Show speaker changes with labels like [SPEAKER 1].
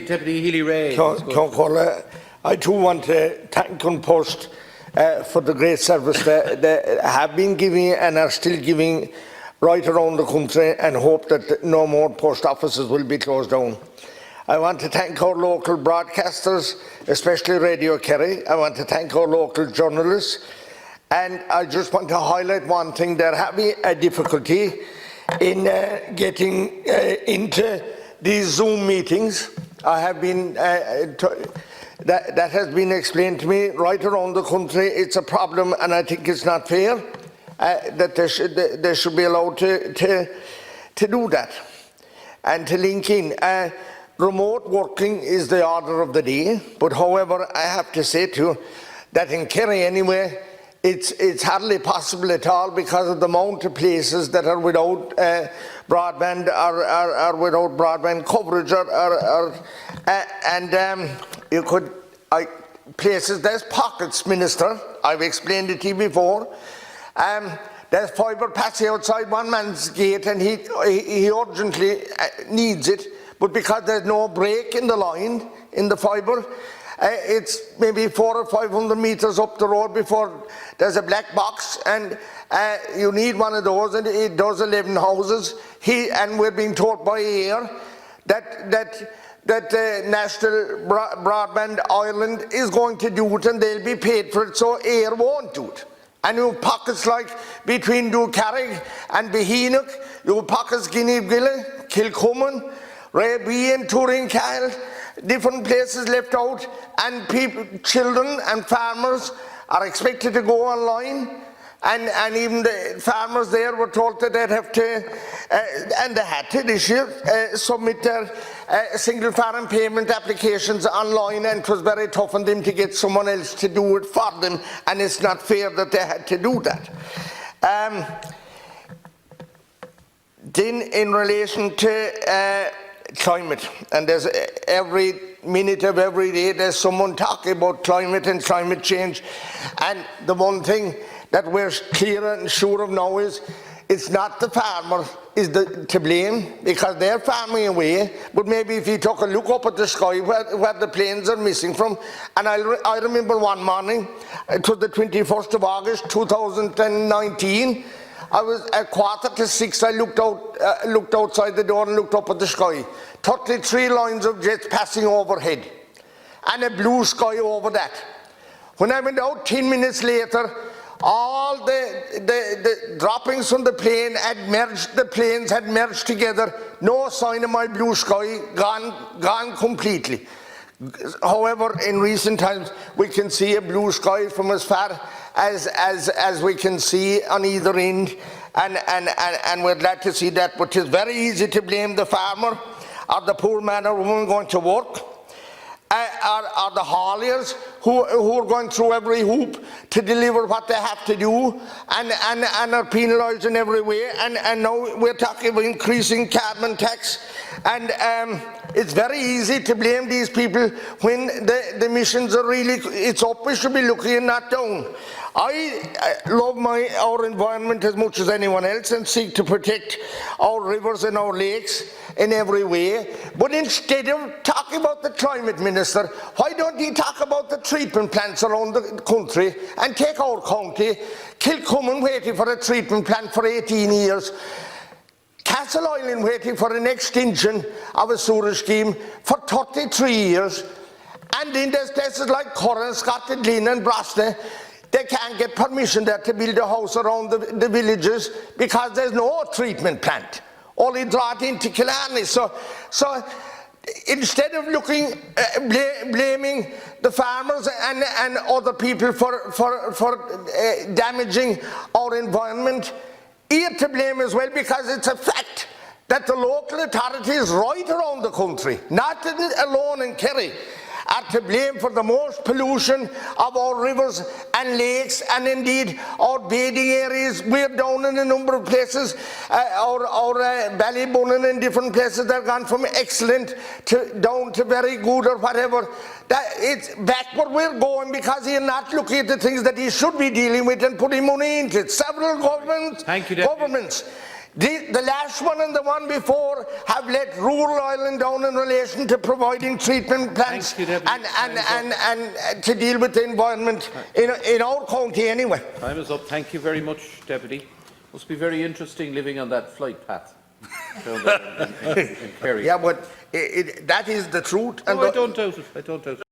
[SPEAKER 1] Deputy Healy-Rae.
[SPEAKER 2] I too want to thank Post for the great service they have been giving and are still giving right around the country, and hope that no more post offices will be closed down. I want to thank our local broadcasters, especially Radio Kerry. I want to thank our local journalists, and I just want to highlight one thing. They're having a difficulty in getting into these Zoom meetings. I have been that has been explained to me right around the country. It's a problem, and I think it's not fair that they should be allowed to do that and to link in. Remote working is the order of the day, but however, I have to say to you that in Kerry anyway, it's hardly possible at all because of the amount of places that are without broadband or without broadband coverage, you could places. There's pockets, Minister. I've explained it to you before. There's fibre passing outside one man's gate, and he urgently needs it, but because there's no break in the line in the fibre, it's maybe 400 or 500 metres up the road before there's a black box, and you need one of those, and it does 11 houses. And we're being told by Air that National Broadband Ireland is going to do it, and they'll be paid for it, so Air won't do it. And you have pockets like between Ducarrig and Beheenock, you have pockets Guineabgilla, Kilcummin, Raby and Turin-Kyle, different places left out, and people, children and farmers are expected to go online, and even the farmers there were told that they'd have to, and they had to this year, submit their single farm payment applications online, and it was very tough on them to get someone else to do it for them, and it's not fair that they had to do that. Then in relation to climate, and there's every minute of every day there's someone talking about climate and climate change, and the one thing that we're clear and sure of now is it's not the farmer is to blame, because they're farming away, but maybe if you took a look up at the sky where the planes are missing from, and I remember one morning, it was the 21st of August 2019, I was at 5:45. I looked outside the door and looked up at the sky. 33 lines of jets passing overhead, and a blue sky over that. When I went out 10 minutes later, all the droppings from the plane had merged. The planes had merged together. No sign of my blue sky. Gone completely. However, in recent times, we can see a blue sky from as far as we can see on either end, and we're glad to see that. But it's very easy to blame the farmer or the poor man or woman going to work, or the hauliers who are going through every hoop to deliver what they have to do, and are penalised in every way. And now we're talking about increasing carbon tax, and it's very easy to blame these people when the emissions are really, it's up. We should be looking and not down. I love our environment as much as anyone else and seek to protect our rivers and our lakes in every way. But instead of talking about the climate, Minister, why don't you talk about the treatment plants around the country, and take our county, Kilcummin waiting for a treatment plant for 18 years, Castle Island waiting for an extension of a sewerage scheme for 33 years, and then there's places like Corran, Scotland, Glynn and Brosna. They can't get permission there to build a house around the villages because there's no treatment plant. Only draw it into Killarney. So instead of blaming the farmers and other people for damaging our environment, here to blame as well, because it's a fact that the local authorities right around the country, not alone in Kerry, are to blame for the most pollution of our rivers and lakes, and indeed our bathing areas. We're down in a number of places, our Ballybunnan and different places, they're gone from excellent down to very good or whatever. It's backward we're going, because he's not looking at the things that he should be dealing with and putting money into it. Several governments The last one and the one before have let rural Ireland down in relation to providing treatment plants
[SPEAKER 1] Thank you, Deputy.
[SPEAKER 2] and to deal with the environment in our county anyway.
[SPEAKER 1] Time is up. Thank you very much, Deputy. Must be very interesting living on that flight path. in Kerry.
[SPEAKER 2] Yeah, but that is the truth.
[SPEAKER 1] No, I don't doubt it. I don't doubt